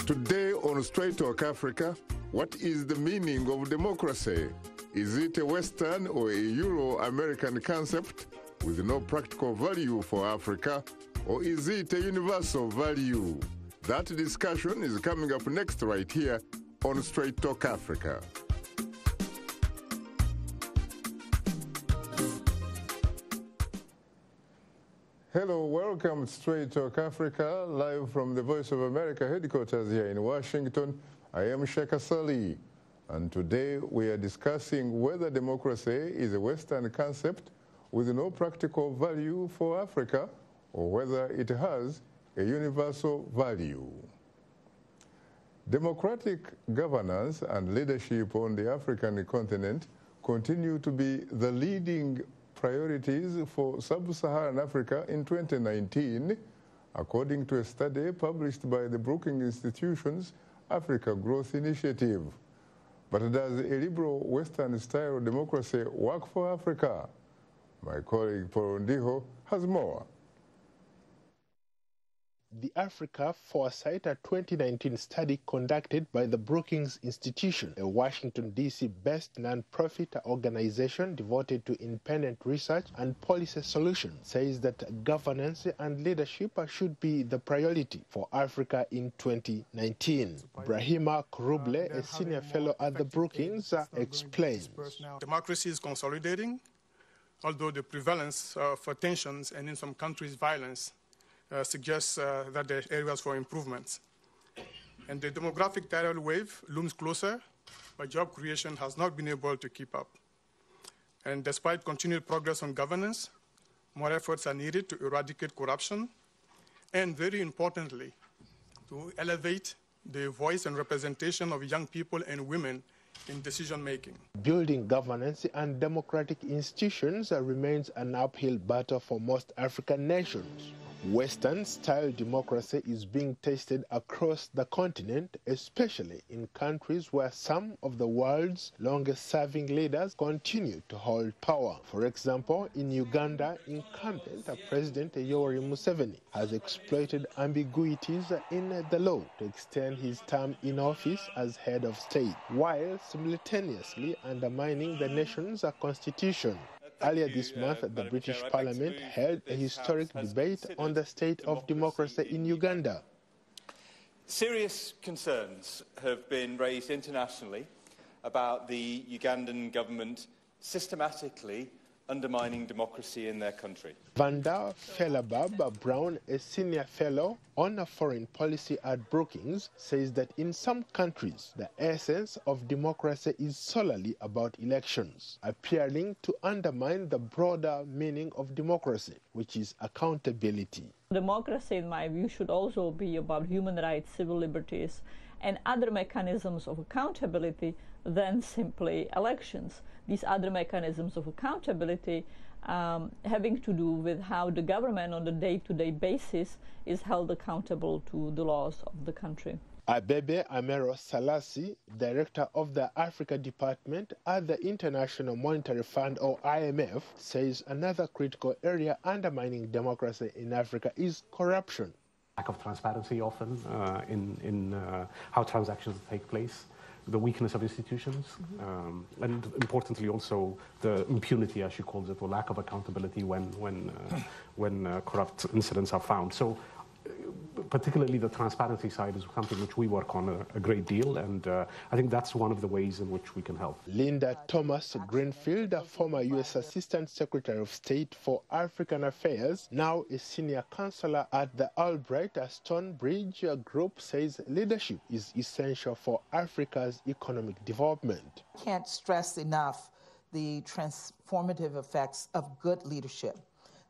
Today on Straight Talk Africa, what is the meaning of democracy? Is it a Western or a Euro-American concept with no practical value for Africa, or is it a universal value? That discussion is coming up next right here on Straight Talk Africa. Hello, welcome to Straight Talk Africa, live from the Voice of America headquarters here in Washington. I am Shaka Ssali, and today we are discussing whether democracy is a Western concept with no practical value for Africa, or whether it has a universal value. Democratic governance and leadership on the African continent continue to be the leading priorities for sub-Saharan Africa in 2019, according to a study published by the Brookings Institution's Africa Growth Initiative. But does a liberal Western-style democracy work for Africa? My colleague Paul Ndiho has more. The Africa Foresight, a 2019 study conducted by the Brookings Institution, a Washington, D.C.-based non-profit organization devoted to independent research and policy solutions, says that governance and leadership should be the priority for Africa in 2019. Brahima Kuruble, a senior fellow at the Brookings, explains. Democracy is consolidating, although the prevalence of tensions and in some countries violence suggests that there are areas for improvements. And the demographic tidal wave looms closer, but job creation has not been able to keep up. And despite continued progress on governance, more efforts are needed to eradicate corruption, and very importantly, to elevate the voice and representation of young people and women in decision-making. Building governance and democratic institutions remains an uphill battle for most African nations. Western-style democracy is being tested across the continent, especially in countries where some of the world's longest-serving leaders continue to hold power. For example, in Uganda, incumbent President Yoweri Museveni has exploited ambiguities in the law to extend his term in office as head of state, while simultaneously undermining the nation's constitution. Earlier this month, the British Parliament held a historic debate on the state of democracy in Uganda. Serious concerns have been raised internationally about the Ugandan government systematically undermining democracy in their country. Vanda Felabab Brown, a senior fellow on foreign policy at Brookings, says that in some countries, the essence of democracy is solely about elections, appearing to undermine the broader meaning of democracy, which is accountability. Democracy, in my view, should also be about human rights, civil liberties, and other mechanisms of accountability than simply elections. These other mechanisms of accountability having to do with how the government on a day-to-day basis is held accountable to the laws of the country. Abebe Amero Salasi, director of the Africa Department at the International Monetary Fund, or IMF, says another critical area undermining democracy in Africa is corruption. Lack of transparency often in how transactions take place, the weakness of institutions, and importantly also the impunity, as she calls it, or lack of accountability when corrupt incidents are found. So particularly the transparency side is something which we work on a great deal, and I think that's one of the ways in which we can help. Linda Thomas Greenfield, a former U.S. Assistant Secretary of State for African Affairs, now a senior counselor at the Albright Stonebridge Group, says leadership is essential for Africa's economic development. Can't stress enough the transformative effects of good leadership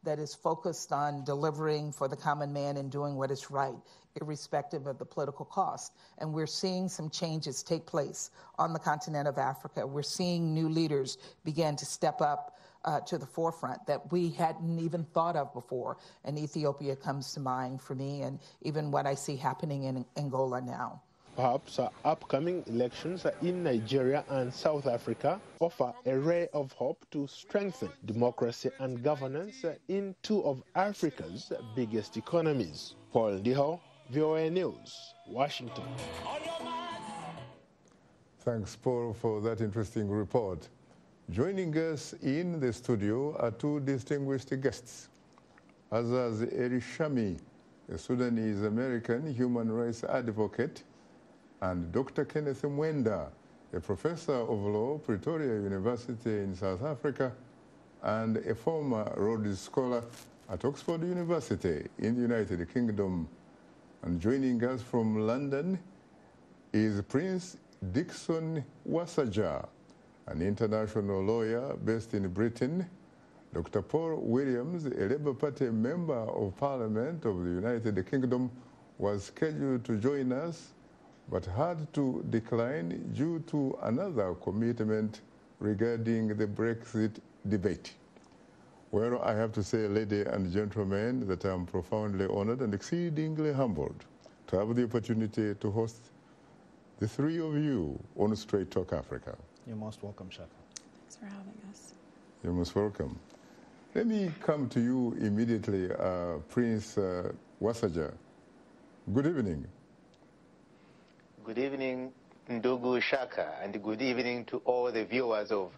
that is focused on delivering for the common man and doing what is right, irrespective of the political cost. And we're seeing some changes take place on the continent of Africa. We're seeing new leaders begin to step up to the forefront that we hadn't even thought of before. And Ethiopia comes to mind for me, and even what I see happening in Angola now. Perhaps upcoming elections in Nigeria and South Africa offer a ray of hope to strengthen democracy and governance in two of Africa's biggest economies. Paul Ndiho, VOA News, Washington. Thanks, Paul, for that interesting report. Joining us in the studio are two distinguished guests. Azaz Elshami, a Sudanese-American human rights advocate, and Dr. Kenneth Mwenda, a professor of law, Pretoria University in South Africa, and a former Rhodes Scholar at Oxford University in the United Kingdom. And joining us from London is Prince Dickson Wasajja, an international lawyer based in Britain. Dr. Paul Williams, a Labour Party member of Parliament of the United Kingdom, was scheduled to join us but had to decline due to another commitment regarding the Brexit debate. Well, I have to say, ladies and gentlemen, that I'm profoundly honored and exceedingly humbled to have the opportunity to host the three of you on Straight Talk Africa. You're most welcome, Shaka. Thanks for having us. You're most welcome. Let me come to you immediately, Prince Wasajja. Good evening. Good evening, Ndugu Shaka, and good evening to all the viewers of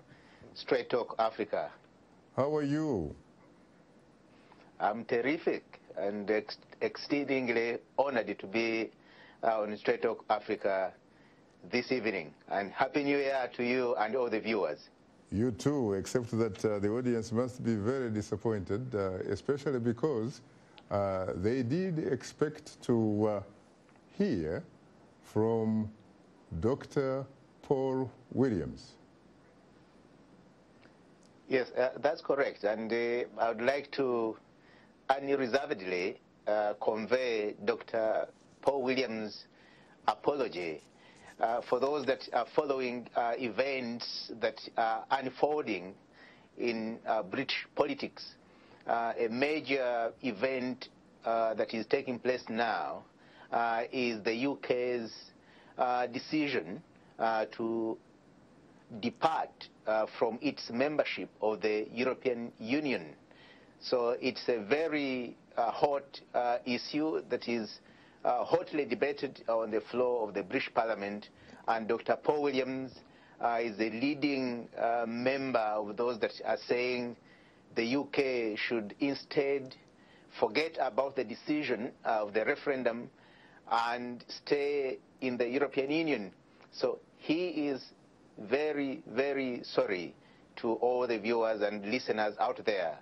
Straight Talk Africa. How are you? I'm terrific and exceedingly honored to be on Straight Talk Africa this evening. And Happy New Year to you and all the viewers. You too, except that the audience must be very disappointed, especially because they did expect to hear from Dr. Paul Williams. Yes, that's correct. And I would like to unreservedly convey Dr. Paul Williams' apology for those that are following events that are unfolding in British politics. A major event that is taking place now is the UK's decision to depart from its membership of the European Union. So it's a very hot issue that is hotly debated on the floor of the British Parliament, and Dr. Paul Williams is a leading member of those that are saying the UK should instead forget about the decision of the referendum and stay in the European Union. So he is very, very sorry to all the viewers and listeners out there.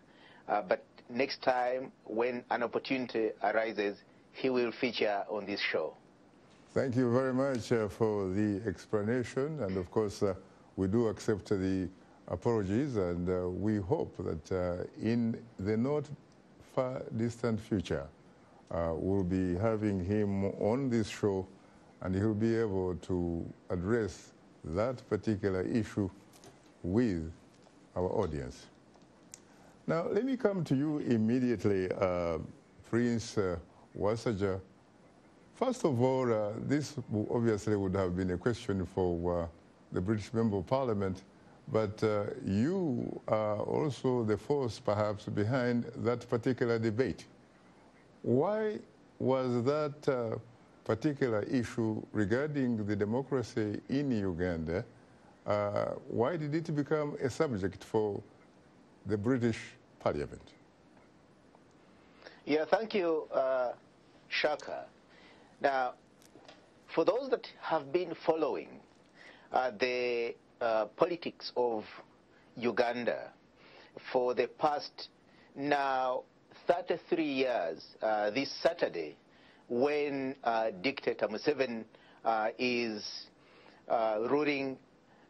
But next time, when an opportunity arises, he will feature on this show. Thank you very much for the explanation. And of course, we do accept the apologies, and we hope that in the not far distant future, we'll be having him on this show, and he'll be able to address that particular issue with our audience. Now, let me come to you immediately, Prince Wasajja. First of all, this obviously would have been a question for the British Member of Parliament, but you are also the force perhaps behind that particular debate. Why was that particular issue regarding the democracy in Uganda, why did it become a subject for the British Parliament? Yeah, thank you, Shaka. Now, for those that have been following the politics of Uganda for the past now 33 years, this Saturday, when dictator Museveni is ruling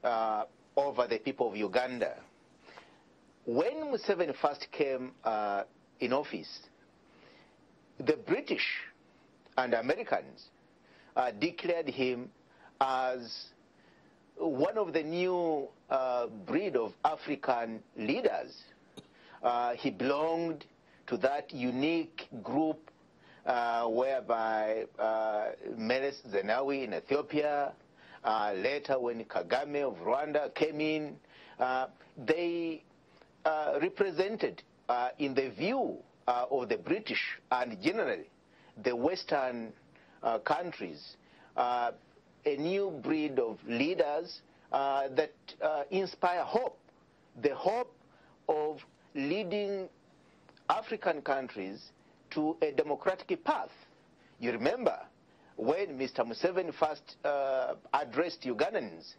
over the people of Uganda. When Museveni first came in office, the British and Americans declared him as one of the new breed of African leaders. He belonged to that unique group whereby Meles Zenawi in Ethiopia, later when Kagame of Rwanda came in, they represented in the view of the British and generally the Western countries, a new breed of leaders that inspire hope, the hope of leading African countries to a democratic path. You remember when Mr. Museveni first addressed Ugandans,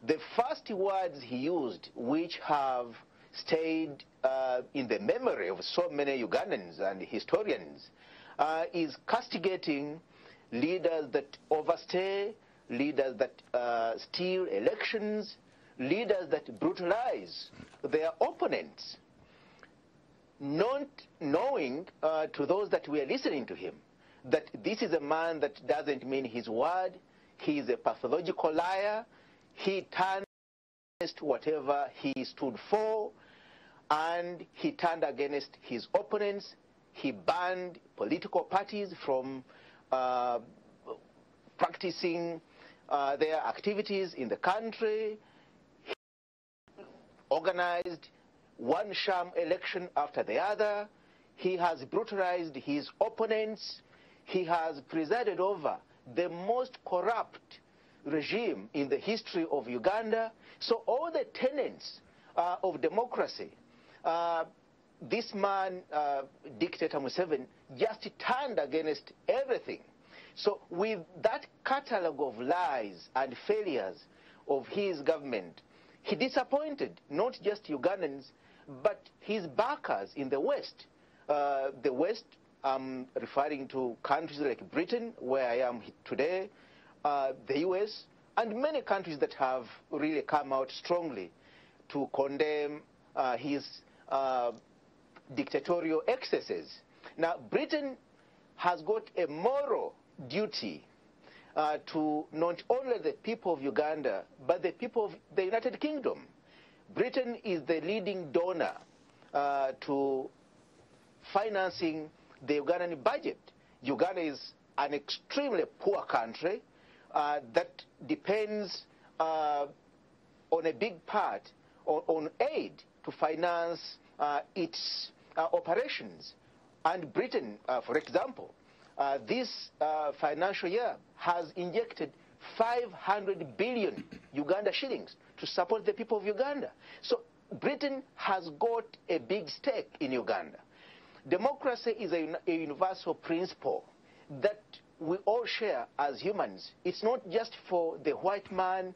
the first words he used, which have stayed in the memory of so many Ugandans and historians, is castigating leaders that overstay, leaders that steal elections, leaders that brutalize their opponents, not knowing to those that were listening to him that this is a man that doesn't mean his word. He is a pathological liar. He turned against whatever he stood for, and he turned against his opponents. He banned political parties from practicing their activities in the country. He organized one sham election after the other. He has brutalized his opponents. He has presided over the most corrupt regime in the history of Uganda. So all the tenets of democracy, this man, Dictator Museveni, just turned against everything. So with that catalogue of lies and failures of his government, he disappointed not just Ugandans, but his backers in the West. The West, I'm referring to countries like Britain, where I am today, the US, and many countries that have really come out strongly to condemn his dictatorial excesses. Now, Britain has got a moral duty to not only the people of Uganda, but the people of the United Kingdom. Britain is the leading donor to financing the Ugandan budget. Uganda is an extremely poor country that depends on a big part on aid to finance its operations. And Britain, for example, this financial year has injected 500 billion Uganda shillings to support the people of Uganda. So Britain has got a big stake in Uganda. Democracy is a universal principle that we all share as humans. It's not just for the white man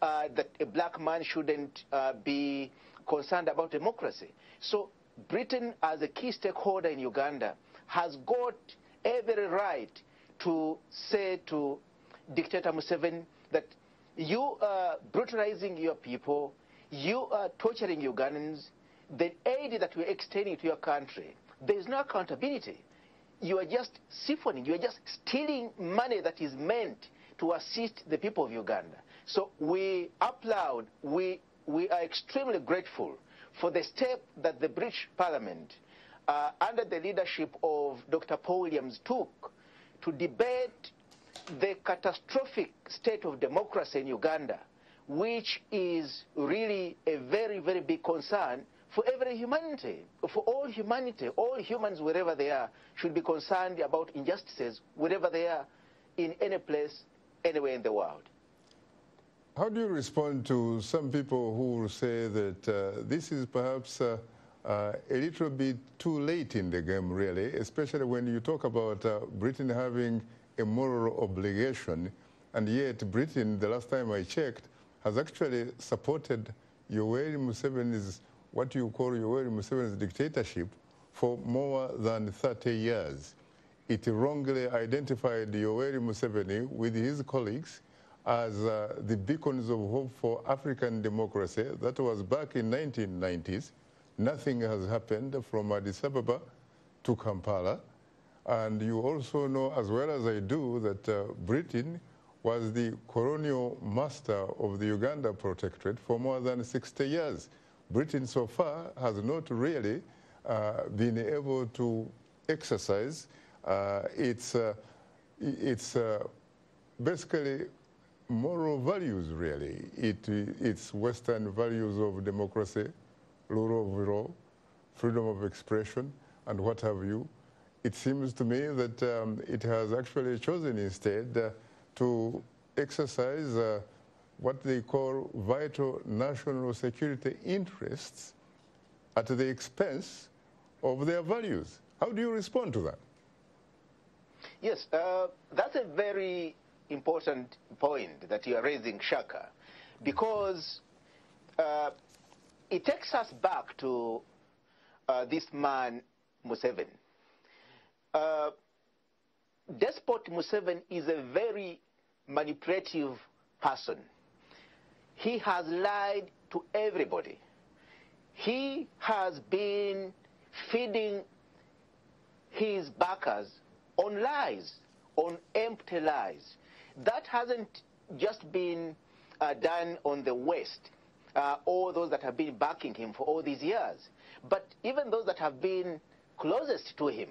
that a black man shouldn't be concerned about democracy. So Britain, as a key stakeholder in Uganda, has got every right to say to Dictator Museveni that you are brutalizing your people, you are torturing Ugandans, the aid that we're extending to your country, there is no accountability. You are just siphoning, you are just stealing money that is meant to assist the people of Uganda. So we applaud, we are extremely grateful for the step that the British Parliament, under the leadership of Dr. Paul Williams, took to debate the catastrophic state of democracy in Uganda, which is really a very, very big concern for every humanity, for all humanity. All humans, wherever they are, should be concerned about injustices, wherever they are, in any place, anywhere in the world. How do you respond to some people who will say that this is perhaps a little bit too late in the game, really, especially when you talk about Britain having a moral obligation, and yet Britain, the last time I checked, has actually supported Yoweri Museveni's, what you call Yoweri Museveni's dictatorship for more than 30 years. It wrongly identified Yoweri Museveni with his colleagues as the beacons of hope for African democracy. That was back in 1990s. Nothing has happened from Addis Ababa to Kampala. And you also know, as well as I do, that Britain was the colonial master of the Uganda Protectorate for more than 60 years. Britain so far has not really been able to exercise its basically moral values, really. Its Western values of democracy, rule of law, freedom of expression, and what have you. it seems to me that it has actually chosen instead to exercise what they call vital national security interests at the expense of their values. How do you respond to that? Yes, that's a very important point that you are raising, Shaka, because it takes us back to this man, Museveni. Despot Museveni is a very manipulative person. He has lied to everybody. He has been feeding his backers on lies, on empty lies. That hasn't just been done on the West, or those that have been backing him for all these years, but even those that have been closest to him.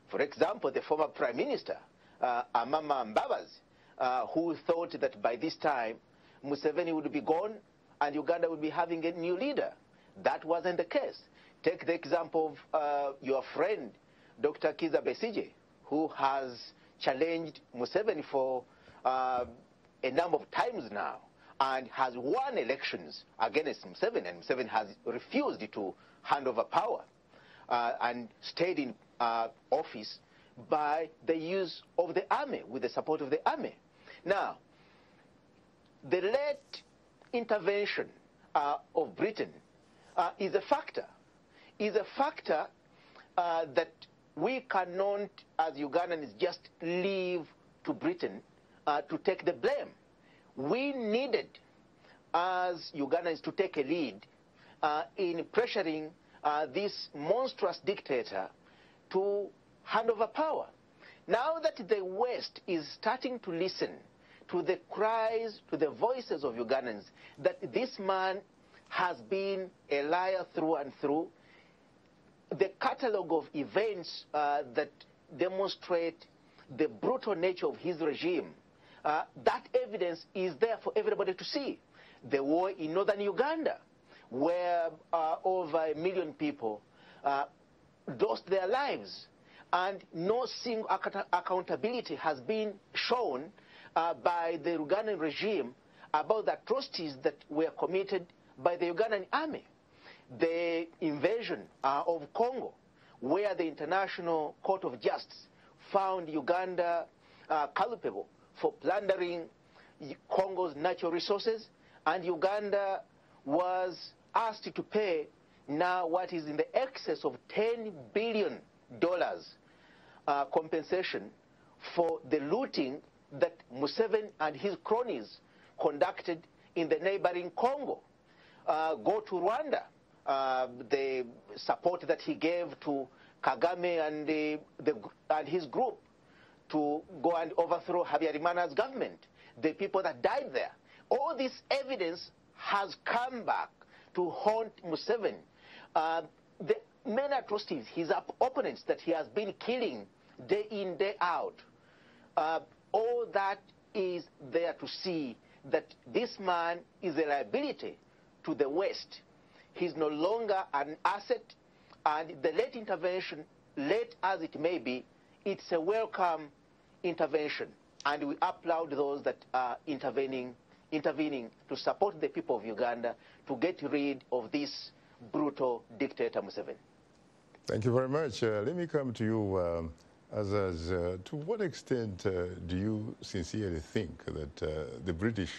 For example, the former Prime Minister, Amama Mbabazi, who thought that by this time Museveni would be gone and Uganda would be having a new leader. That wasn't the case. Take the example of your friend, Dr. Kizza Besigye, who has challenged Museveni for a number of times now and has won elections against Museveni, and Museveni has refused to hand over power and stayed in office by the use of the army, with the support of the army. Now, the late intervention of Britain is a factor that we cannot, as Ugandans, just leave to Britain to take the blame. We needed, as Ugandans, to take a lead in pressuring this monstrous dictator to hand over power. Now that the West is starting to listen to the cries, to the voices of Ugandans, that this man has been a liar through and through, the catalogue of events that demonstrate the brutal nature of his regime, that evidence is there for everybody to see. The war in northern Uganda, where over 1 million people lost their lives, and no single accountability has been shown by the Ugandan regime about the atrocities that were committed by the Ugandan army. The invasion of Congo, where the International Court of Justice found Uganda culpable for plundering Congo's natural resources, and Uganda was asked to pay now what is in the excess of $10 billion compensation for the looting that Museveni and his cronies conducted in the neighboring Congo. Go to Rwanda, the support that he gave to Kagame and his group to go and overthrow Habyarimana's government, the people that died there. All this evidence has come back to haunt Museveni. The many atrocities, his opponents that he has been killing day in, day out, all that is there to see that this man is a liability to the West. He's no longer an asset, and the late intervention, late as it may be, it's a welcome intervention, and we applaud those that are intervening to support the people of Uganda to get rid of this brutal dictator Museveni. Thank you very much. Let me come to you, Azaz. To what extent do you sincerely think that the British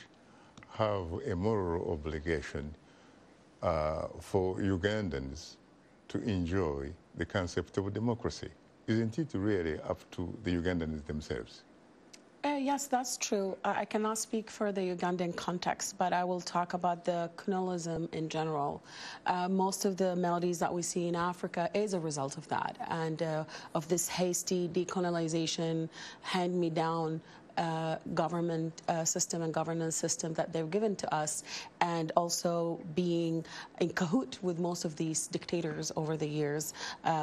have a moral obligation for Ugandans to enjoy the concept of democracy? Isn't it really up to the Ugandans themselves? Yes, that's true. I cannot speak for the Ugandan context, but I will talk about the colonialism in general. Most of the melodies that we see in Africa is a result of that, and of this hasty decolonization, hand-me-down government system and governance system that they've given to us, and also being in cahoot with most of these dictators over the years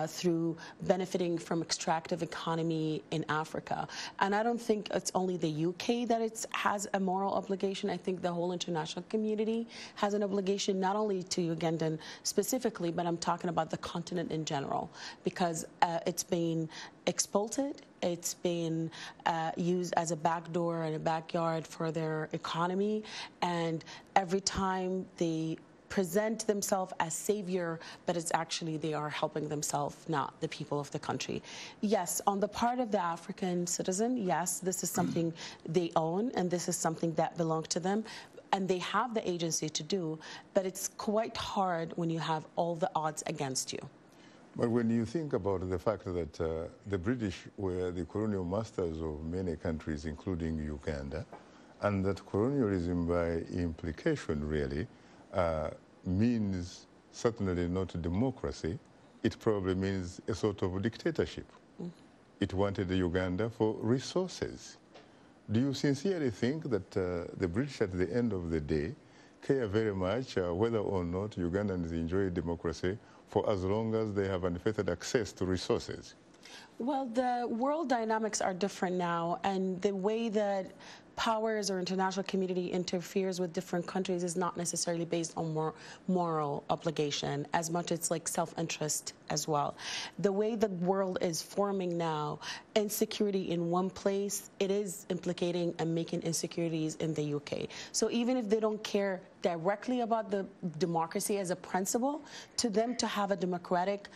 through benefiting from extractive economy in Africa. And I don't think it's only the UK that has a moral obligation. I think the whole international community has an obligation, not only to Ugandan specifically, but I'm talking about the continent in general, because it's been exploited. It's been used as a backdoor and a backyard for their economy, and every time they present themselves as savior, but it's actually they are helping themselves, not the people of the country. Yes, on the part of the African citizen, yes, this is something they own, and this is something that belongs to them, and they have the agency to do, but it's quite hard when you have all the odds against you. But when you think about the fact that the British were the colonial masters of many countries, including Uganda, and that colonialism by implication really means certainly not democracy, it probably means a sort of dictatorship. It wanted Uganda for resources. Do you sincerely think that the British at the end of the day care very much whether or not Ugandans enjoy democracy for as long as they have unfettered access to resources? Well, the world dynamics are different now, and the way that powers or international community interferes with different countries is not necessarily based on moral obligation, as much as like self-interest as well. The way the world is forming now, insecurity in one place, it is implicating and making insecurities in the UK. So even if they don't care directly about the democracy as a principle, to them to have a democratic,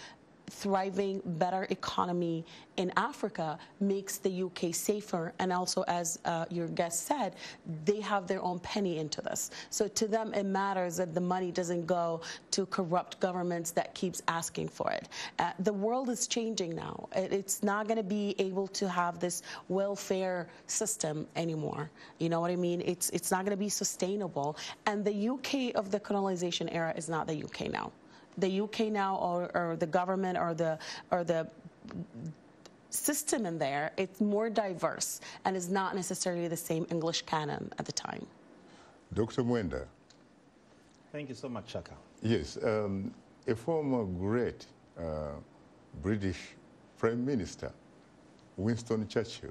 thriving, better economy in Africa makes the UK safer, and also, as your guest said, they have their own penny into this. So to them, it matters that the money doesn't go to corrupt governments that keeps asking for it. The world is changing now. It's not going to be able to have this welfare system anymore. You know what I mean? It's not going to be sustainable. And the UK of the colonization era is not the UK now. The UK now, or the government, or the system in there, it's more diverse and is not necessarily the same English canon at the time. Dr. Mwenda. Thank you so much, Shaka. Yes, a former great British Prime Minister, Winston Churchill,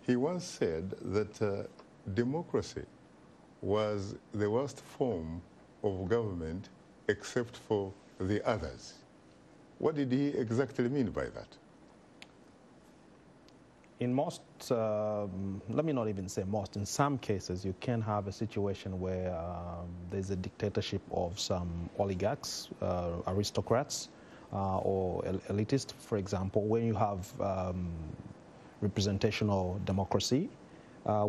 he once said that democracy was the worst form of government except for the others. What did he exactly mean by that? In most, let me not even say most, in some cases you can have a situation where there's a dictatorship of some oligarchs, aristocrats, or elitists, for example, when you have representational democracy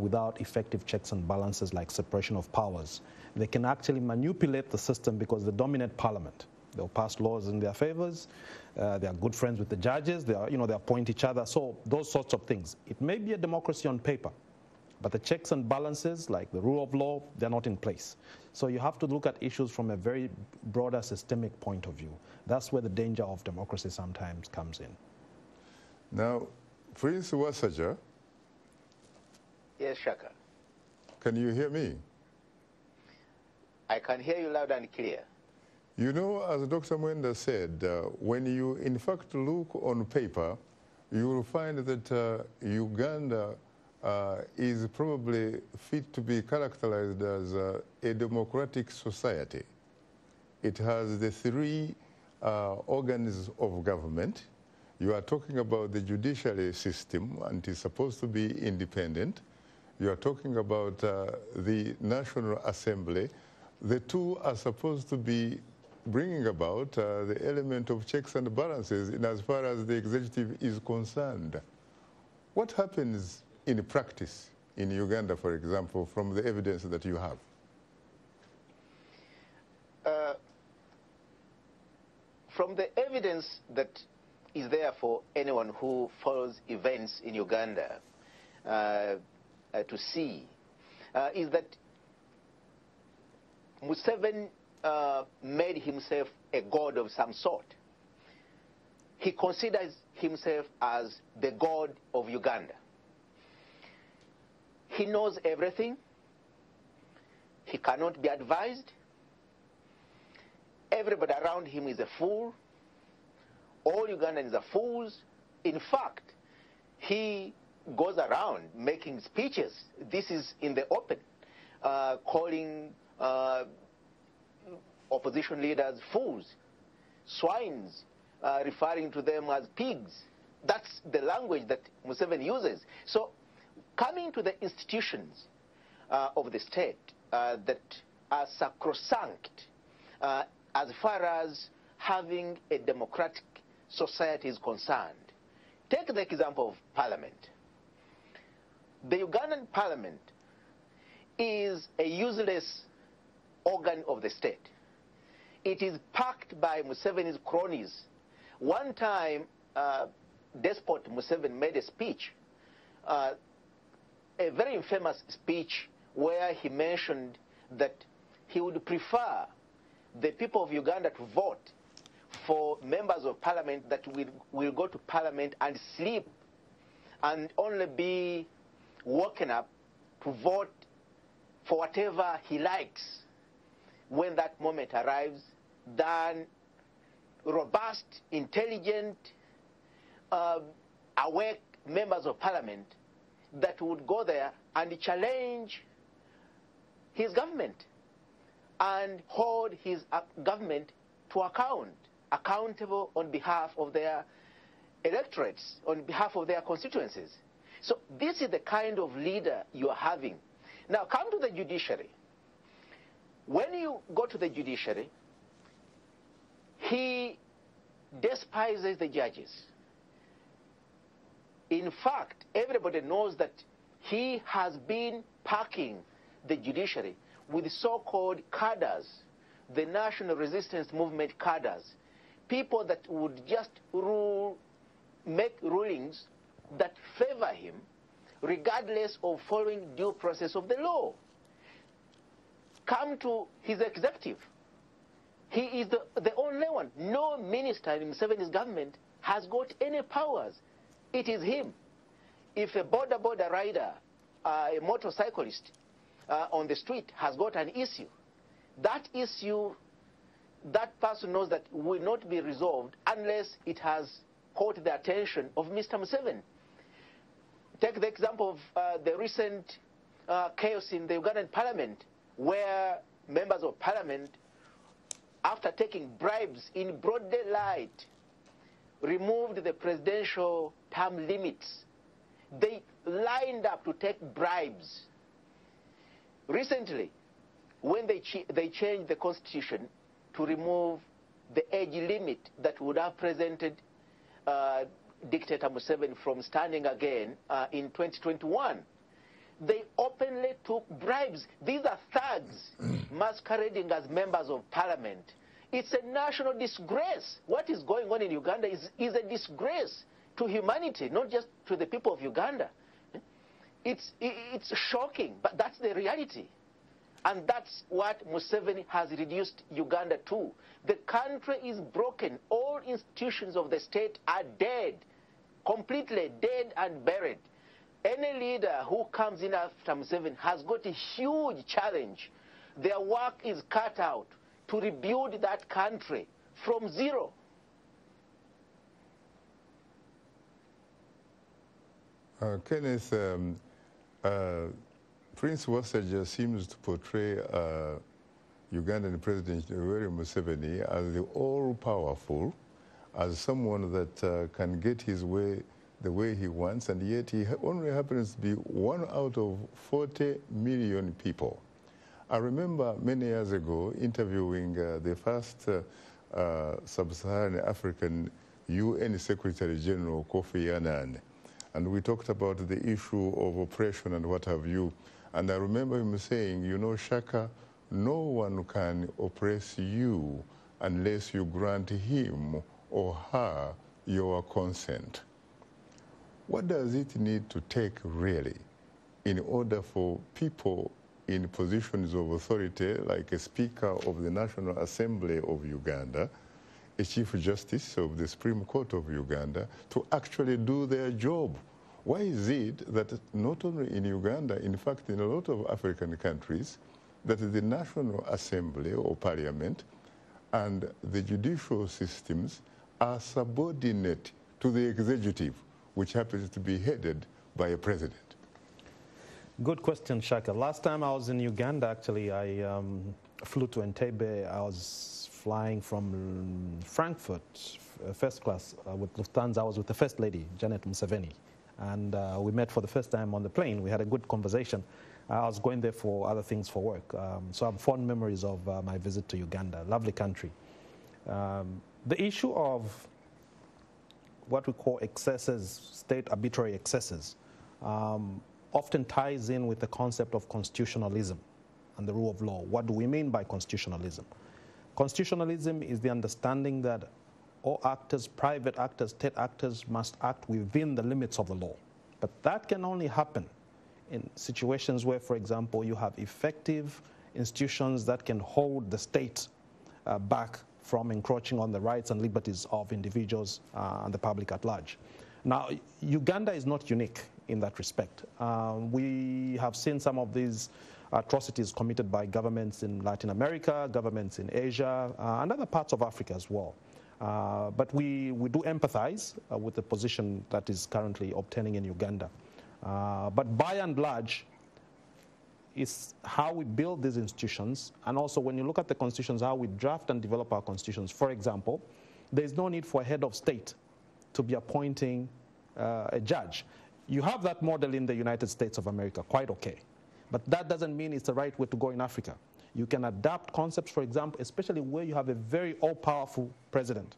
without effective checks and balances like separation of powers. They can actually manipulate the system because they dominate parliament. They'll pass laws in their favors. They are good friends with the judges. They appoint each other. So those sorts of things. It may be a democracy on paper, but the checks and balances, like the rule of law, they're not in place. So you have to look at issues from a very broader systemic point of view. That's where the danger of democracy sometimes comes in. Now, Prince Wasajja. Yes, Shaka. Can you hear me? I can hear you loud and clear. You know, as Dr. Mwenda said, when you in fact look on paper, you will find that Uganda is probably fit to be characterized as a democratic society. It has the three organs of government. You are talking about the judiciary system, and it's supposed to be independent. You are talking about the National Assembly. The two are supposed to be bringing about the element of checks and balances in as far as the executive is concerned. What happens in practice in Uganda, for example, from the evidence that you have? From the evidence that is there for anyone who follows events in Uganda to see, is that Museveni made himself a god of some sort. He considers himself as the god of Uganda. He knows everything. He cannot be advised. Everybody around him is a fool. All Ugandans are fools. In fact, he goes around making speeches. This is in the open, calling opposition leaders fools, swines, referring to them as pigs. That's the language that Museveni uses. So coming to the institutions of the state that are sacrosanct as far as having a democratic society is concerned. Take the example of Parliament. The Ugandan Parliament is a useless organ of the state. It is packed by Museveni's cronies. One time, Despot Museveni made a speech, a very infamous speech, where he mentioned that he would prefer the people of Uganda to vote for members of parliament that will go to parliament and sleep and only be woken up to vote for whatever he likes when that moment arrives, than robust, intelligent, awake members of parliament that would go there and challenge his government and hold his government to account, accountable on behalf of their electorates, on behalf of their constituencies. So this is the kind of leader you are having. Now come to the judiciary. When you go to the judiciary, he despises the judges. In fact, everybody knows that he has been packing the judiciary with so-called cadres, the National Resistance Movement cadres, people that would just make rulings that favor him regardless of following due process of the law. Come to his executive. He is the only one. No minister in Museveni's government has got any powers. It is him. If a border rider, a motorcyclist on the street has got an issue, that issue, that person knows that will not be resolved unless it has caught the attention of Mr. Museveni. Take the example of the recent chaos in the Ugandan Parliament, where members of Parliament, after taking bribes in broad daylight, removed the presidential term limits. They lined up to take bribes. Recently, when they changed the constitution to remove the age limit that would have prevented dictator Museveni from standing again in 2021, they openly took bribes. These are thugs masquerading as members of parliament. It's a national disgrace. What is going on in Uganda is a disgrace to humanity, not just to the people of Uganda. It's shocking, but that's the reality. And that's what Museveni has reduced Uganda to. The country is broken. All institutions of the state are dead, completely dead and buried. Any leader who comes in after Museveni has got a huge challenge. Their work is cut out to rebuild that country from zero. Kenneth, Prince Wasajja seems to portray Ugandan President Yoweri Museveni as the all-powerful, as someone that can get his way the way he wants, and yet he only happens to be one out of 40 million people. I remember many years ago interviewing the first sub-Saharan African UN Secretary General Kofi Annan, and we talked about the issue of oppression and what have you. And I remember him saying, you know, Shaka, no one can oppress you unless you grant him or her your consent. What does it need to take really in order for people in positions of authority, like a Speaker of the National Assembly of Uganda, a Chief Justice of the Supreme Court of Uganda, to actually do their job Why is it that not only in Uganda, in fact in a lot of African countries, that the National Assembly or Parliament and the judicial systems are subordinate to the executive, which happens to be headed by a president? Good question, Shaka. Last time I was in Uganda, actually, I flew to Entebbe. I was flying from Frankfurt, first class, with Lufthansa. I was with the First Lady, Janet Museveni. And we met for the first time on the plane. We had a good conversation. I was going there for other things for work. So I have fond memories of my visit to Uganda. Lovely country. The issue of what we call excesses, state arbitrary excesses, often ties in with the concept of constitutionalism and the rule of law. What do we mean by constitutionalism? Constitutionalism is the understanding that all actors, private actors, state actors, must act within the limits of the law. But that can only happen in situations where, for example, you have effective institutions that can hold the state back from encroaching on the rights and liberties of individuals and the public at large. Now, Uganda is not unique in that respect. We have seen some of these atrocities committed by governments in Latin America, governments in Asia, and other parts of Africa as well. But we do empathize with the position that is currently obtaining in Uganda. But by and large, it's how we build these institutions, and also when you look at the constitutions, how we draft and develop our constitutions. For example, there's no need for a head of state to be appointing a judge. You have that model in the United States of America, quite okay. But that doesn't mean it's the right way to go in Africa. You can adapt concepts, for example, especially where you have a very all-powerful president.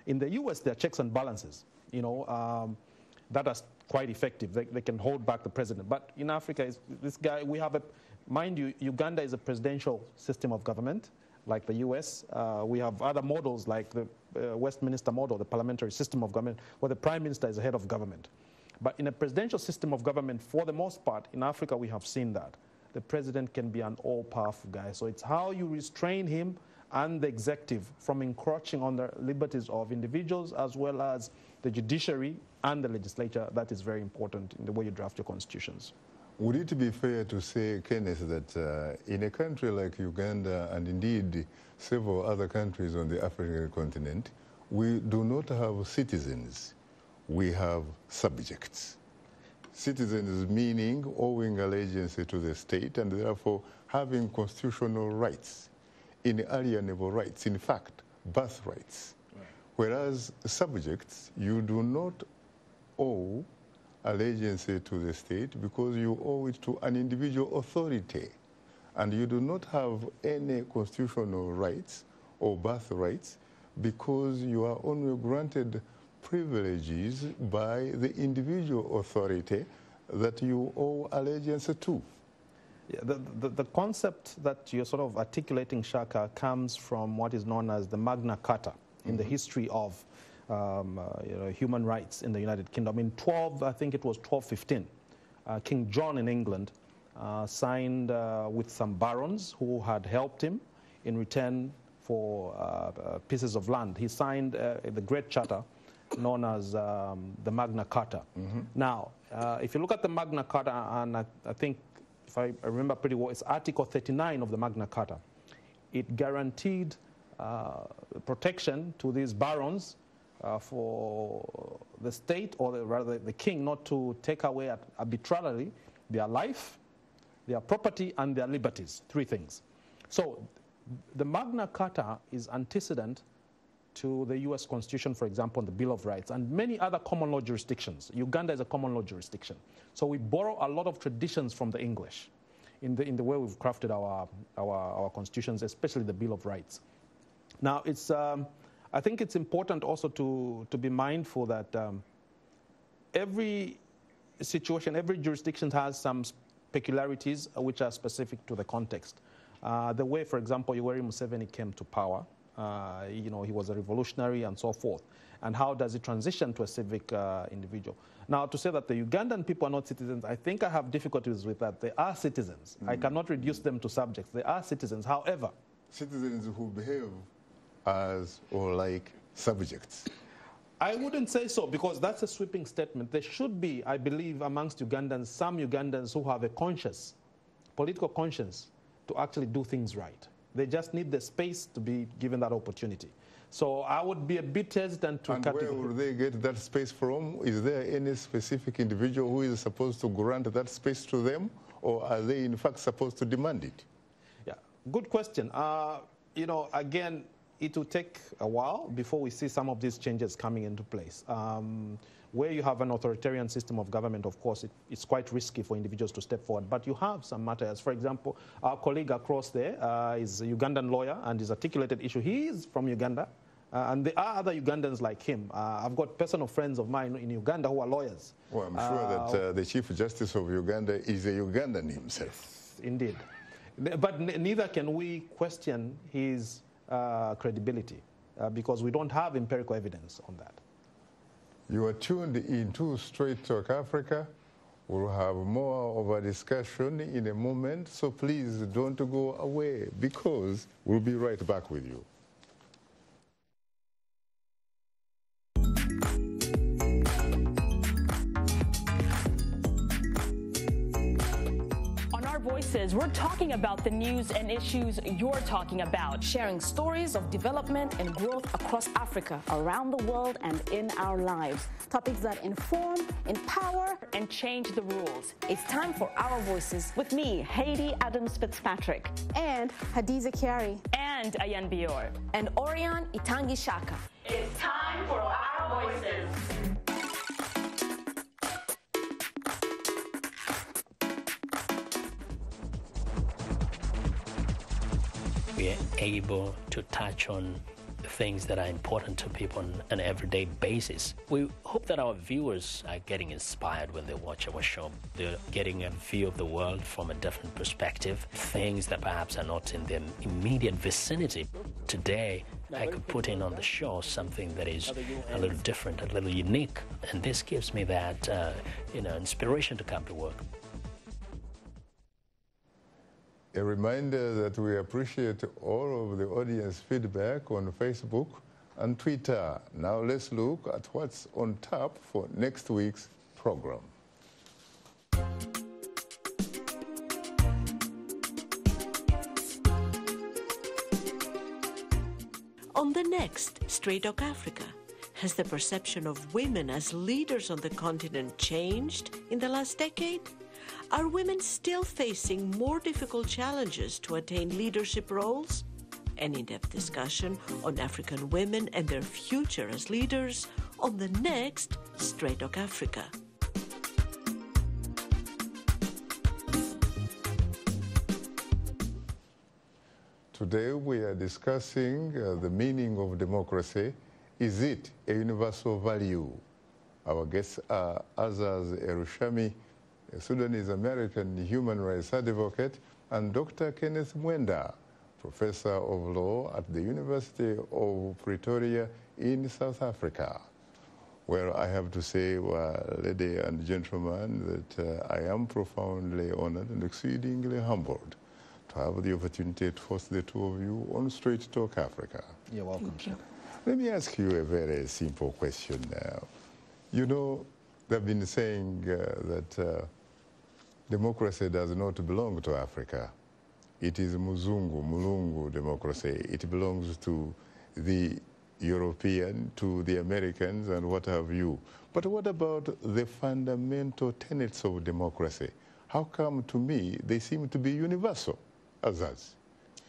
In the US, there are checks and balances, that are quite effective. They can hold back the president. But in Africa, this guy, we have mind you, Uganda is a presidential system of government, like the US. We have other models like the Westminster model, the parliamentary system of government, where the prime minister is the head of government. But in a presidential system of government, for the most part, in Africa, we have seen that. The president can be an all-powerful guy. So it's how you restrain him and the executive from encroaching on the liberties of individuals, as well as the judiciary and the legislature. That is very important in the way you draft your constitutions. Would it be fair to say, Kenneth, that in a country like Uganda, and indeed several other countries on the African continent, we do not have citizens, we have subjects? Citizens meaning owing allegiance to the state and therefore having constitutional rights, inalienable rights, in fact, birthrights. Right. Whereas subjects, you do not owe allegiance to the state because you owe it to an individual authority, and you do not have any constitutional rights or birthrights because you are only granted privileges by the individual authority that you owe allegiance to. Yeah, the concept that you're sort of articulating, Shaka, comes from what is known as the Magna Carta in the history of human rights in the United Kingdom. In I think it was 1215, King John in England signed with some barons who had helped him in return for pieces of land. He signed the Great Charter known as the Magna Carta. Now, if you look at the Magna Carta, and I think, if I remember pretty well, it's Article 39 of the Magna Carta. It guaranteed protection to these barons for the state, or rather the king, not to take away arbitrarily their life, their property, and their liberties. Three things. So the Magna Carta is antecedent to the U.S. Constitution, for example, and the Bill of Rights, and many other common law jurisdictions. Uganda is a common law jurisdiction. So we borrow a lot of traditions from the English in the way we've crafted our constitutions, especially the Bill of Rights. Now, I think it's important also to be mindful that every situation, every jurisdiction has some peculiarities which are specific to the context. The way, for example, Yoweri Museveni came to power, he was a revolutionary and so forth. And how does it transition to a civic individual? Now, to say that the Ugandan people are not citizens, I think I have difficulties with that. They are citizens. I cannot reduce them to subjects. They are citizens. However, citizens who behave as or like subjects. I wouldn't say so, because that's a sweeping statement. There should be, I believe, amongst Ugandans, some Ugandans who have a conscious, political conscience to actually do things right. They just need the space to be given that opportunity. So I would be a bit hesitant to... And where will they get that space from? Is there any specific individual who is supposed to grant that space to them, or are they in fact supposed to demand it? Yeah, good question. You know, again, it will take a while before we see some of these changes coming into place. Where you have an authoritarian system of government, of course, it's quite risky for individuals to step forward. But you have some matters. For example, our colleague across there is a Ugandan lawyer, and his articulated issue, he is from Uganda. And there are other Ugandans like him. I've got personal friends of mine in Uganda who are lawyers. Well, I'm sure that the Chief Justice of Uganda is a Ugandan himself. Yes, indeed. But neither can we question his credibility because we don't have empirical evidence on that. You are tuned into Straight Talk Africa. We'll have more of a discussion in a moment, so please don't go away, because we'll be right back with you. Voices, we're talking about the news and issues you're talking about. Sharing stories of development and growth across Africa, around the world, and in our lives. Topics that inform, empower, and change the rules. It's time for Our Voices. With me, Haiti Adams Fitzpatrick. And Hadiza Kiari. And Ayan Bior. And Orion Itangi Shaka. It's time for Our Voices. We are able to touch on things that are important to people on an everyday basis. We hope that our viewers are getting inspired when they watch our show. They're getting a view of the world from a different perspective, things that perhaps are not in their immediate vicinity. Today, I could put in on the show something that is a little different, a little unique, and this gives me that, inspiration to come to work. A reminder that we appreciate all of the audience feedback on Facebook and Twitter. Now let's look at what's on tap for next week's program. On the next Straight Talk Africa, has the perception of women as leaders on the continent changed in the last decade? Are women still facing more difficult challenges to attain leadership roles? An in-depth discussion on African women and their future as leaders on the next Straight Talk Africa. Today we are discussing the meaning of democracy. Is it a universal value? Our guests are Azaz Elshami, a Sudanese-American human rights advocate, and Dr. Kenneth Mwenda, professor of law at the University of Pretoria in South Africa. Well, I have to say, ladies and gentlemen, that I am profoundly honored and exceedingly humbled to have the opportunity to host the two of you on Straight Talk Africa. You're welcome, sir. Let me ask you a very simple question now. You know, they've been saying that democracy does not belong to Africa. It is Muzungu, Mulungu democracy. It belongs to the European, to the Americans, and what have you. But what about the fundamental tenets of democracy? How come, to me, they seem to be universal? Azaz,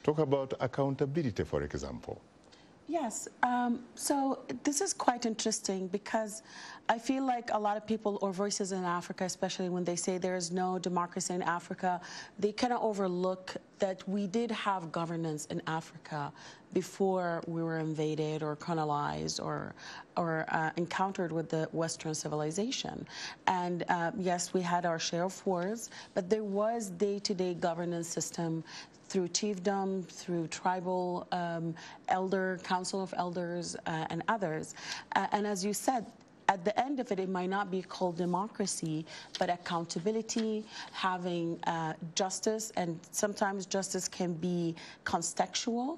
talk about accountability, for example. Yes, so this is quite interesting because I feel like a lot of people or voices in Africa, especially when they say there is no democracy in Africa, they kind of overlook that we did have governance in Africa before we were invaded or colonized or encountered with the Western civilization. And yes, we had our share of wars, but there was day-to-day governance system through chiefdom, through tribal council of elders, and others. And as you said, at the end of it, it might not be called democracy, but accountability, having justice, and sometimes justice can be contextual.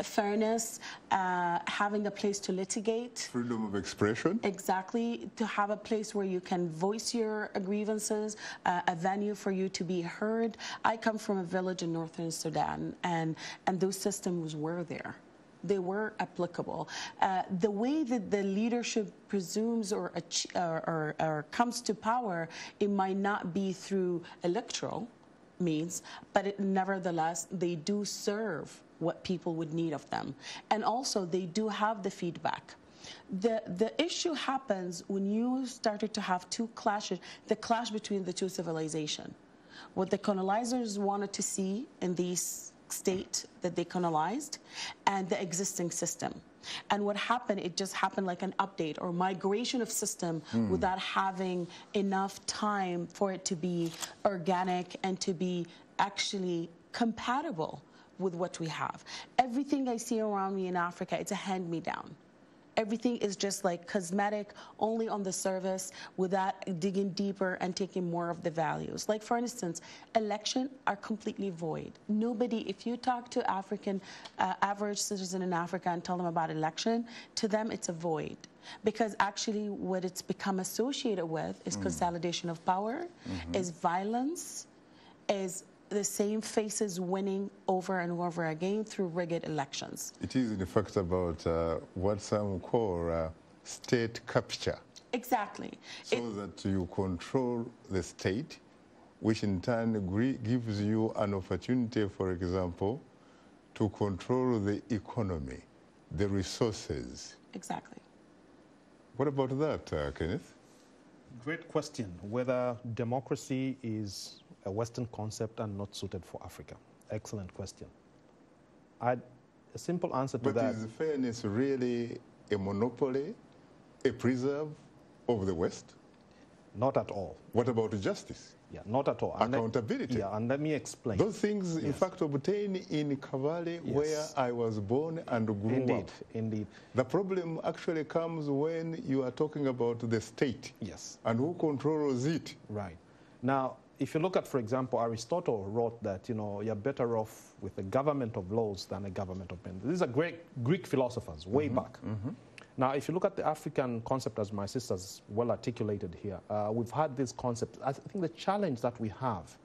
Fairness, having a place to litigate. Freedom of expression. Exactly, to have a place where you can voice your grievances, a venue for you to be heard. I come from a village in northern Sudan, and those systems were there. They were applicable. The way that the leadership presumes or comes to power, it might not be through electoral means, but nevertheless, they do serve what people would need of them. And also, they do have the feedback. The issue happens when you started to have two clashes, the clash between the two civilizations. What the colonizers wanted to see in these state that they colonized and the existing system. And what happened, it just happened like an update or migration of system without having enough time for it to be organic and to be actually compatible with what we have. Everything I see around me in Africa, it's a hand-me-down. Everything is just like cosmetic, only on the surface, without digging deeper and taking more of the values. Like, for instance, elections are completely void. Nobody, if you talk to African, average citizen in Africa and tell them about election, to them it's a void. Because actually what it's become associated with is consolidation of power, is violence, is the same faces winning over and over again through rigged elections. It is in fact about what some call state capture. Exactly. So that you control the state, which in turn gives you an opportunity, for example, to control the economy, the resources. Exactly. What about that, Kenneth? Great question. Whether democracy is a Western concept and not suited for Africa. Excellent question. A simple answer to that. But is fairness really a monopoly, a preserve of the West? Not at all. What about justice? Yeah, not at all. Accountability? And let me explain. Those things, in fact, obtain in Kavale, where I was born and grew up. Indeed. The problem actually comes when you are talking about the state. Yes. And who controls it. Right. Now, if you look at, for example, Aristotle wrote that, you're better off with a government of laws than a government of men. These are great Greek philosophers way back. Now, if you look at the African concept, as my sisters well articulated here, we've had this concept. I think the challenge that we have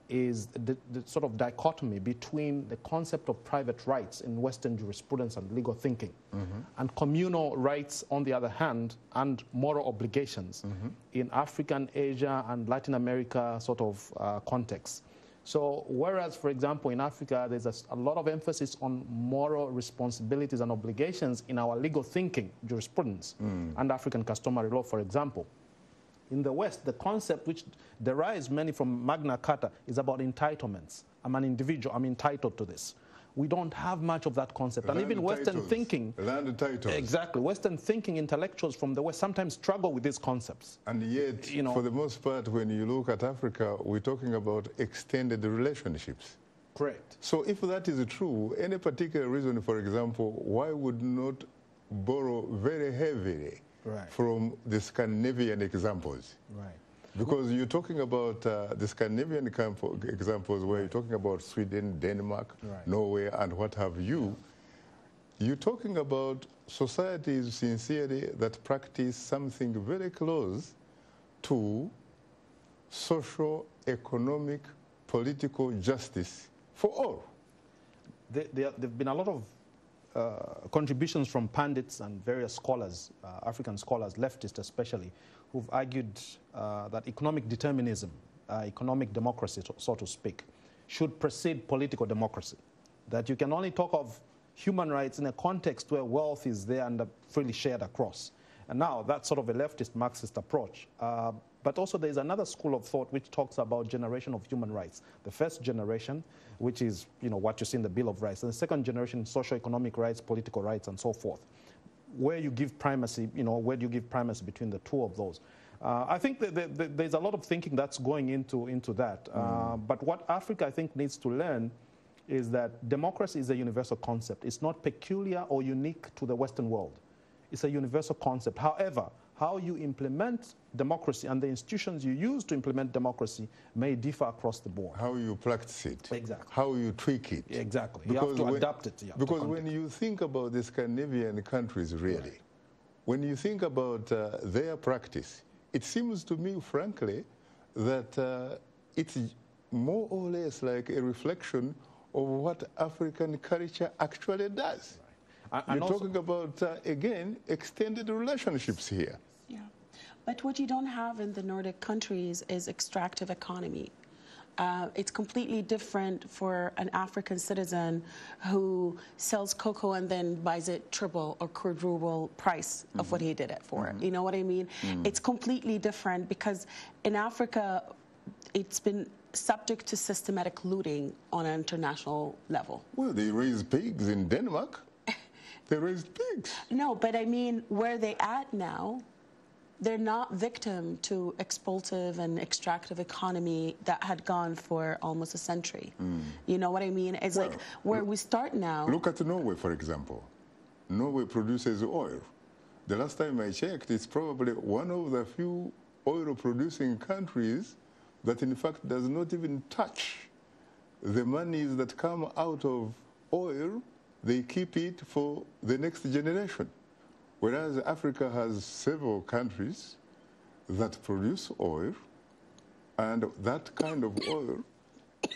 is the sort of dichotomy between the concept of private rights in Western jurisprudence and legal thinking and communal rights, on the other hand, and moral obligations in African, Asia, and Latin America sort of contexts. So whereas, for example, in Africa, there's a lot of emphasis on moral responsibilities and obligations in our legal thinking jurisprudence and African customary law, for example. In the West, the concept which derives mainly from Magna Carta is about entitlements. I'm an individual, I'm entitled to this. We don't have much of that concept. And even Western thinking... Land titles. Exactly. Western thinking intellectuals from the West sometimes struggle with these concepts. And yet, for the most part, when you look at Africa, we're talking about extended relationships. Correct. So if that is true, any particular reason, for example, why would not borrow very heavily from the Scandinavian examples? Right. Because you're talking about the Scandinavian examples where you're talking about Sweden, Denmark, Norway, and what have you. You're talking about societies sincerely that practice something very close to social, economic, political justice for all. There have been a lot of contributions from pundits and various scholars, African scholars, leftists especially, who've argued that economic determinism, economic democracy, so to speak, should precede political democracy. That you can only talk of human rights in a context where wealth is there and freely shared across. And now that's sort of a leftist Marxist approach. But also there's another school of thought which talks about generation of human rights. The first generation, which is what you see in the Bill of Rights, and the second generation, socio-economic rights, political rights, and so forth. Where you give primacy, where do you give primacy between the two of those? I think that there's a lot of thinking that's going into that. But what Africa, I think, needs to learn is that democracy is a universal concept. It's not peculiar or unique to the Western world. It's a universal concept. However, how you implement democracy and the institutions you use to implement democracy may differ across the board. How you practice it. Exactly. How you tweak it. Exactly. Because you have to adapt it. Yeah, because when you think about the Scandinavian countries, really, when you think about their practice, it seems to me, frankly, that it's more or less like a reflection of what African culture actually does. Right. You're talking about, again, extended relationships here. Yeah. But what you don't have in the Nordic countries is extractive economy. It's completely different for an African citizen who sells cocoa and then buys it triple or quadruple price of what he did it for. You know what I mean? It's completely different because in Africa, it's been subject to systematic looting on an international level. Well, they raise pigs in Denmark. They raise pigs. No, but I mean, where they at now, they're not victim to exploitative and extractive economy that had gone for almost a century. You know what I mean? It's like where we start now. Look at Norway, for example. Norway produces oil. The last time I checked, it's probably one of the few oil-producing countries that, in fact, does not even touch the monies that come out of oil. They keep it for the next generation. Whereas Africa has several countries that produce oil, and that kind of oil,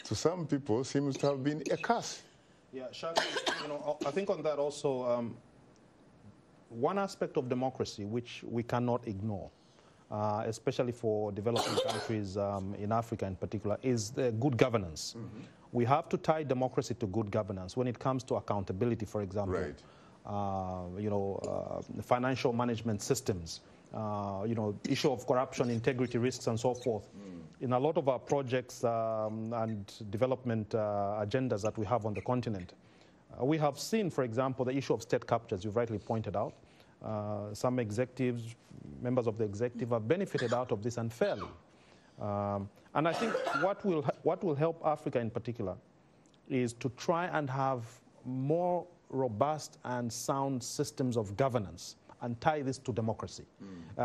to some people, seems to have been a curse. Yeah, Shaka, I think on that also, one aspect of democracy which we cannot ignore, especially for developing countries in Africa in particular, is the good governance. We have to tie democracy to good governance when it comes to accountability, for example. Right. Financial management systems, issue of corruption, integrity risks, and so forth. In a lot of our projects and development agendas that we have on the continent, we have seen, for example, the issue of state captures, you've rightly pointed out. Some executives, members of the executive have benefited out of this unfairly. And I think what will help Africa in particular is to try and have more robust and sound systems of governance and tie this to democracy.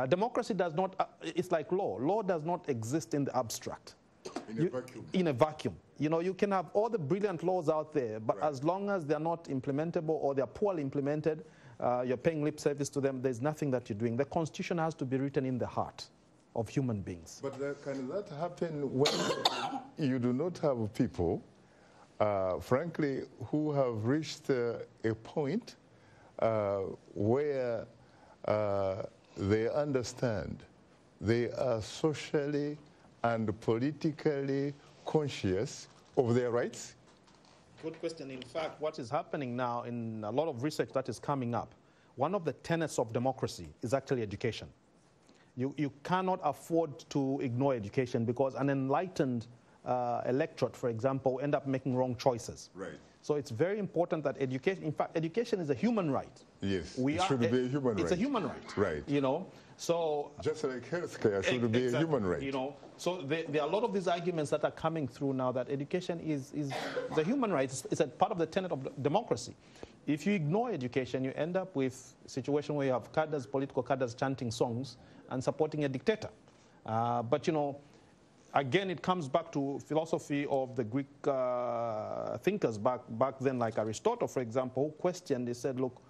Democracy does not, it's like law. Law does not exist in the abstract. In a vacuum. In a vacuum. You can have all the brilliant laws out there, but as long as they're not implementable or they're poorly implemented, you're paying lip service to them, there's nothing that you're doing. The Constitution has to be written in the heart of human beings. But can that happen when you do not have people, frankly, who have reached a point where they understand they are socially and politically conscious of their rights? Good question. In fact, what is happening now in a lot of research that is coming up, one of the tenets of democracy is actually education. You cannot afford to ignore education because an enlightened electorate, for example, end up making wrong choices. Right. So it's very important that education, in fact, education is a human right. Yes, it should be a human right. It's a human right. Right. So just like healthcare should be a human right. So there are a lot of these arguments that are coming through now that education is a human right. It's a part of the tenet of democracy. If you ignore education, you end up with a situation where you have cadres, political cadres chanting songs and supporting a dictator. But again, it comes back to philosophy of the Greek thinkers back then, like Aristotle, for example, who questioned. They said, look,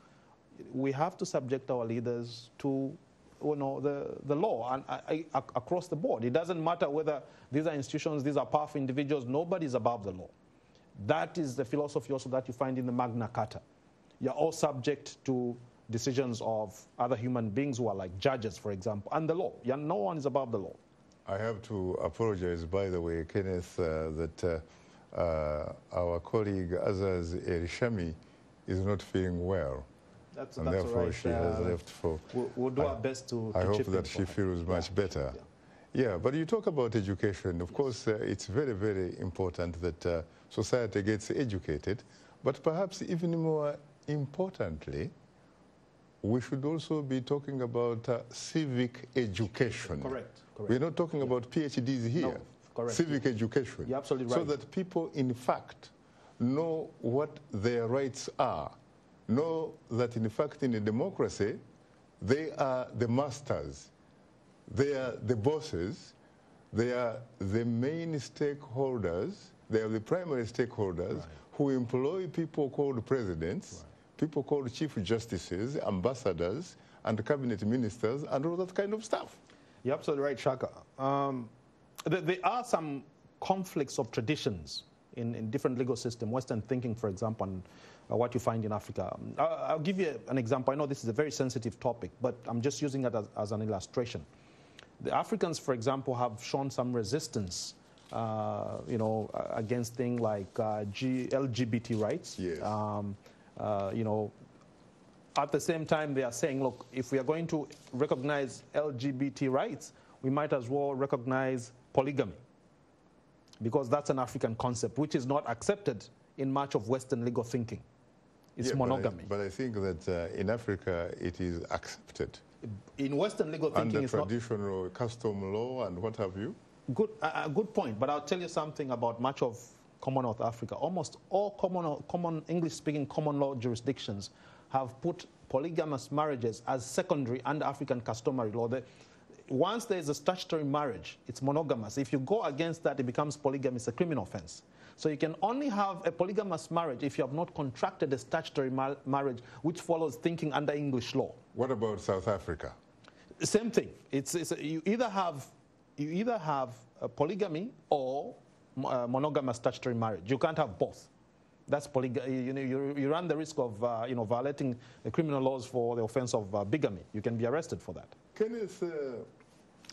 we have to subject our leaders to the law and across the board. It doesn't matter whether these are institutions, these are powerful individuals. Nobody is above the law. That is the philosophy also that you find in the Magna Carta. You're all subject to decisions of other human beings who are like judges, for example, and the law. No one is above the law. I have to apologize, by the way, Kenneth, that our colleague Azaz Elshami is not feeling well. That's therefore right. she has left for... We'll do our best to I hope chip that she feels much better. Yeah, but you talk about education. Of course, it's very, very important that society gets educated. But perhaps even more importantly, we should also be talking about civic education. Correct. We're not talking about PhDs here. No, correct. Civic education. You're absolutely right. So that people, in fact, know what their rights are. Know that, in fact, in a democracy, They are the masters. They are the bosses. They are the main stakeholders. They are the primary stakeholders who employ people called presidents, people called chief justices, ambassadors, and cabinet ministers, and all that kind of stuff. You're absolutely right, Shaka. There are some conflicts of traditions in different legal systems, Western thinking, for example, and what you find in Africa. I'll give you an example. I know this is a very sensitive topic, but I'm just using it as an illustration. The Africans, for example, have shown some resistance, you know, against things like LGBT rights. Yes. You know, at the same time, they are saying, look, if we are going to recognize LGBT rights, we might as well recognize polygamy, because that's an African concept which is not accepted in much of Western legal thinking. It's monogamy. But I think that in Africa it is accepted. In Western legal thinking, under it's not traditional custom law and what have you. Good point. But I'll tell you something about much of Commonwealth Africa. Almost all common English-speaking common law jurisdictions have put polygamous marriages as secondary under African customary law. Once there is a statutory marriage, it's monogamous. If you go against that, it becomes polygamy. It's a criminal offense. So you can only have a polygamous marriage if you have not contracted a statutory marriage, which follows thinking under English law. What about South Africa? Same thing. You either have a polygamy or monogamous statutory marriage. You can't have both. That's polygamy. You run the risk of violating the criminal laws for the offense of bigamy. You can be arrested for that. Kenneth,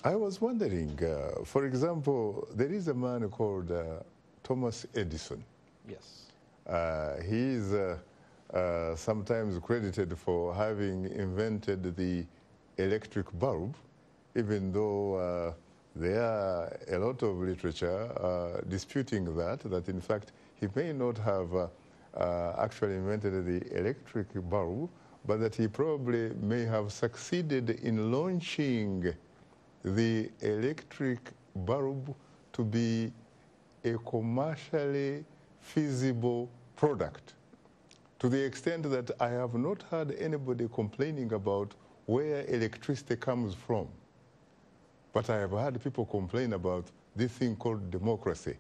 I was wondering, for example, there is a man called Thomas Edison. Yes. He is sometimes credited for having invented the electric bulb, even though there are a lot of literature disputing that in fact he may not have actually invented the electric bulb, but that he probably may have succeeded in launching the electric bulb to be a commercially feasible product, to the extent that I have not heard anybody complaining about where electricity comes from. But I have heard people complain about this thing called democracy.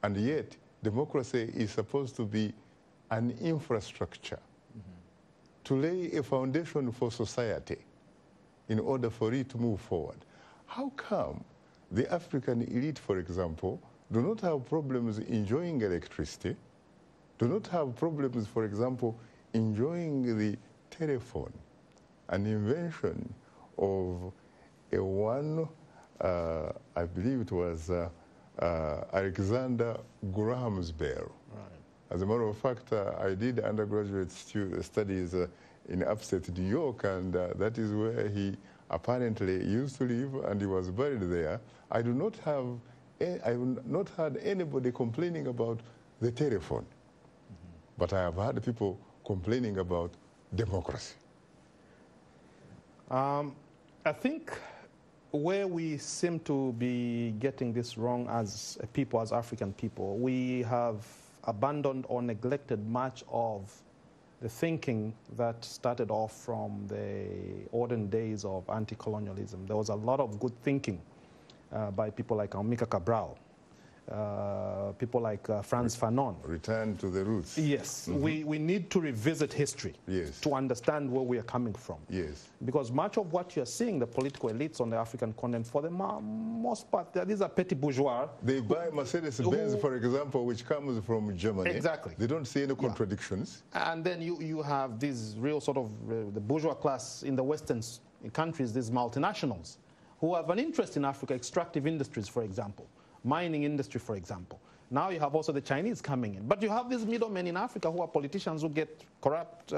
And yet, democracy is supposed to be an infrastructure to lay a foundation for society in order for it to move forward. How come the African elite, for example, do not have problems enjoying electricity, do not have problems, for example, enjoying the telephone, an invention of I believe it was Alexander Graham's bell. Right. As a matter of fact, I did undergraduate studies in upstate New York, and that is where he apparently used to live, and he was buried there. I have not heard anybody complaining about the telephone, but I have heard people complaining about democracy. I think where we seem to be getting this wrong as a people, as African people, we have abandoned or neglected much of the thinking that started off from the olden days of anti-colonialism. There was a lot of good thinking by people like Amilcar Cabral, people like Frantz Fanon. Return to the roots. Yes. We need to revisit history to understand where we are coming from. Yes. Because much of what you're seeing, the political elites on the African continent, for the most part, these are petty bourgeois. They buy Mercedes-Benz, for example, which comes from Germany. Exactly. They don't see any contradictions. And then you have these real sort of the bourgeois class in the Western countries, these multinationals, who have an interest in Africa, extractive industries, for example. Mining industry, for example. Now you have also the Chinese coming in. But you have these middlemen in Africa who are politicians who get corrupt,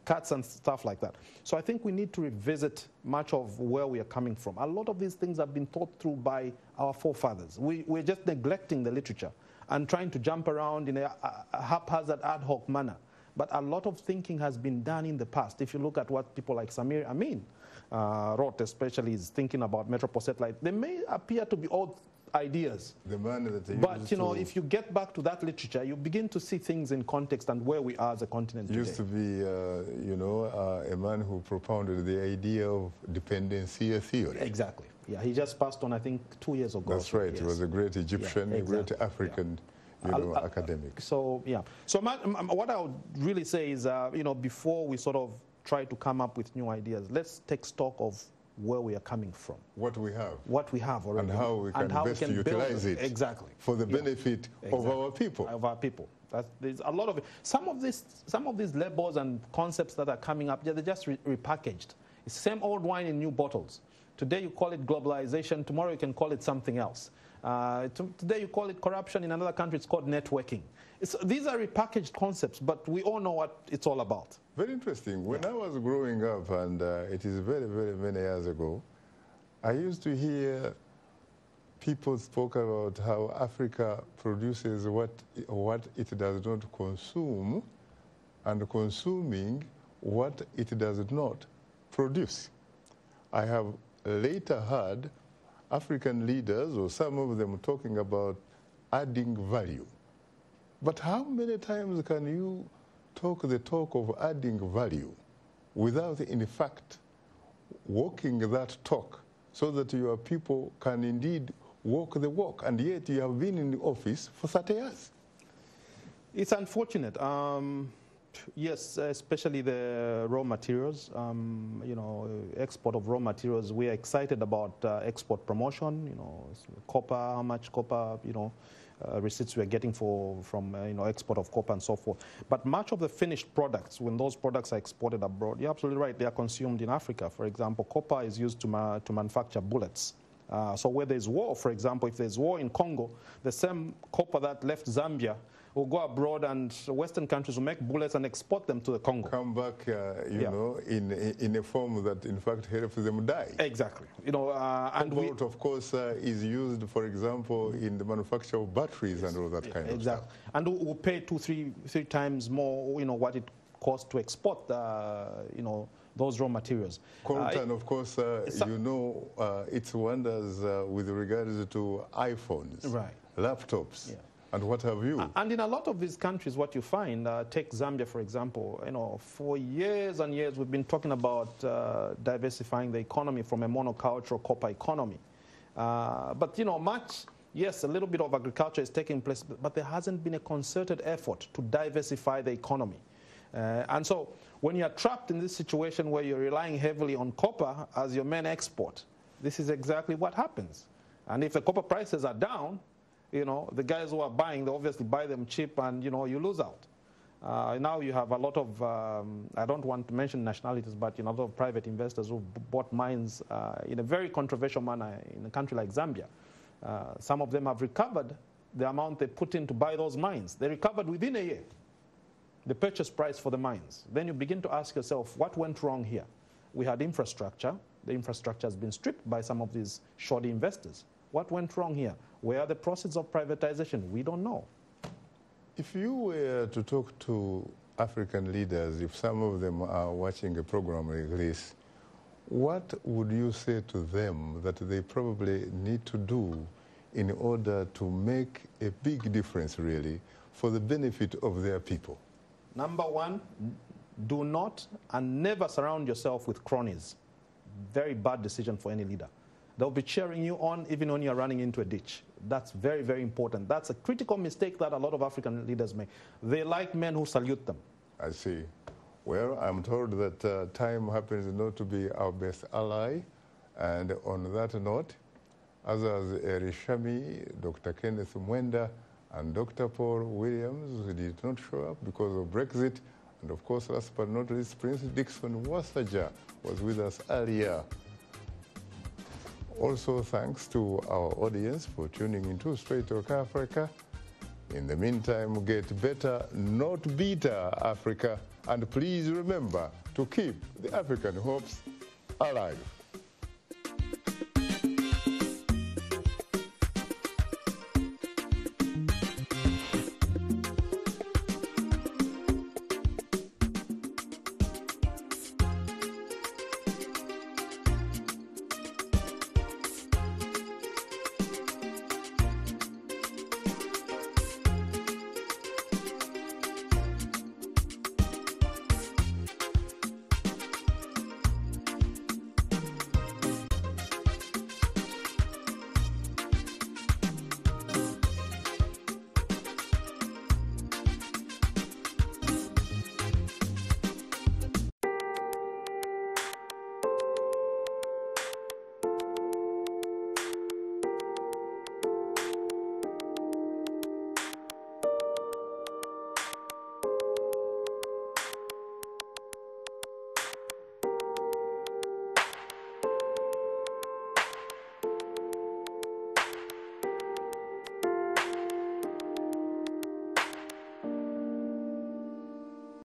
cuts and stuff like that. So I think we need to revisit much of where we are coming from. A lot of these things have been thought through by our forefathers. We're just neglecting the literature and trying to jump around in a haphazard, ad hoc manner. But a lot of thinking has been done in the past. If you look at what people like Samir Amin wrote, especially is thinking about Metropole Satellite, they may appear to be old ideas. The man that but, you know, if you get back to that literature, you begin to see things in context and where we are as a continent used today. to be, you know, a man who propounded the idea of dependency theory. Exactly. Yeah, he just passed on, I think, 2 years ago. That's right. Yes. He was a great Egyptian, yeah, exactly. a great African, you know, academic. So, yeah. So what I would really say is, you know, before we sort of try to come up with new ideas, let's take stock of where we are coming from. What we have. What we have already. And how we can best utilize it. Exactly. For the benefit of our people. Of our people. There's a lot of it. Some of these labels and concepts that are coming up, they're just repackaged. It's the same old wine in new bottles. Today you call it globalization, tomorrow you can call it something else. Today you call it corruption, in another country it's called networking. These are repackaged concepts, but we all know what it's all about. Very interesting. When I was growing up, and it is very, very many years ago, I used to hear people spoke about how Africa produces what it does not consume, and consuming what it does not produce. I have later heard African leaders, or some of them, talking about adding value. But how many times can you talk the talk of adding value without, in fact, walking that talk so that your people can indeed walk the walk, and yet you have been in the office for 30 years? It's unfortunate. Yes, especially the raw materials, you know, export of raw materials. We are excited about export promotion, you know, copper, how much copper, you know, receipts we are getting from you know, export of copper and so forth. But much of the finished products, when those products are exported abroad, you're absolutely right, they are consumed in Africa. For example, copper is used to manufacture bullets. So where there's war, for example, if there's war in Congo, the same copper that left Zambia will go abroad, and Western countries will make bullets and export them to the Congo. Come back, you know, in a form that, in fact, helps them die. Exactly. You know, and cobalt, of course, is used, for example, in the manufacture of batteries and all that kind of stuff. And we'll pay three times more, you know, what it costs to export, you know, those raw materials. Coltan, of course, you know, its wonders with regards to iPhones, right, laptops. And what have you? And in a lot of these countries, what you find, take Zambia, for example, you know, for years and years, we've been talking about diversifying the economy from a monocultural copper economy. But, you know, yes, a little bit of agriculture is taking place, but there hasn't been a concerted effort to diversify the economy. And so when you're trapped in this situation where you're relying heavily on copper as your main export, this is exactly what happens. And if the copper prices are down, you know, the guys who are buying, they obviously buy them cheap, and, you know, you lose out. Now you have a lot of, I don't want to mention nationalities, but, you know, a lot of private investors who bought mines in a very controversial manner in a country like Zambia. Some of them have recovered the amount they put in to buy those mines. They recovered within a year the purchase price for the mines. Then you begin to ask yourself, what went wrong here? We had infrastructure. The infrastructure has been stripped by some of these shoddy investors. What went wrong here? Where are the proceeds of privatization? We don't know. If you were to talk to African leaders, if some of them are watching a program like this, what would you say to them that they probably need to do in order to make a big difference, really, for the benefit of their people? Number one, do not and never surround yourself with cronies. Very bad decision for any leader. They'll be cheering you on even when you're running into a ditch. That's very, very important. That's a critical mistake that a lot of African leaders make. They like men who salute them. I see. Well, I'm told that time happens not to be our best ally. And on that note, Azaz Elshami, Dr. Kenneth Mwenda, and Dr. Paul Williams, who did not show up because of Brexit. And of course, last but not least, Prince Dickson Wasajja was with us earlier. Also, thanks to our audience for tuning into Straight Talk Africa. In the meantime, get better, not bitter, Africa. And please remember to keep the African hopes alive.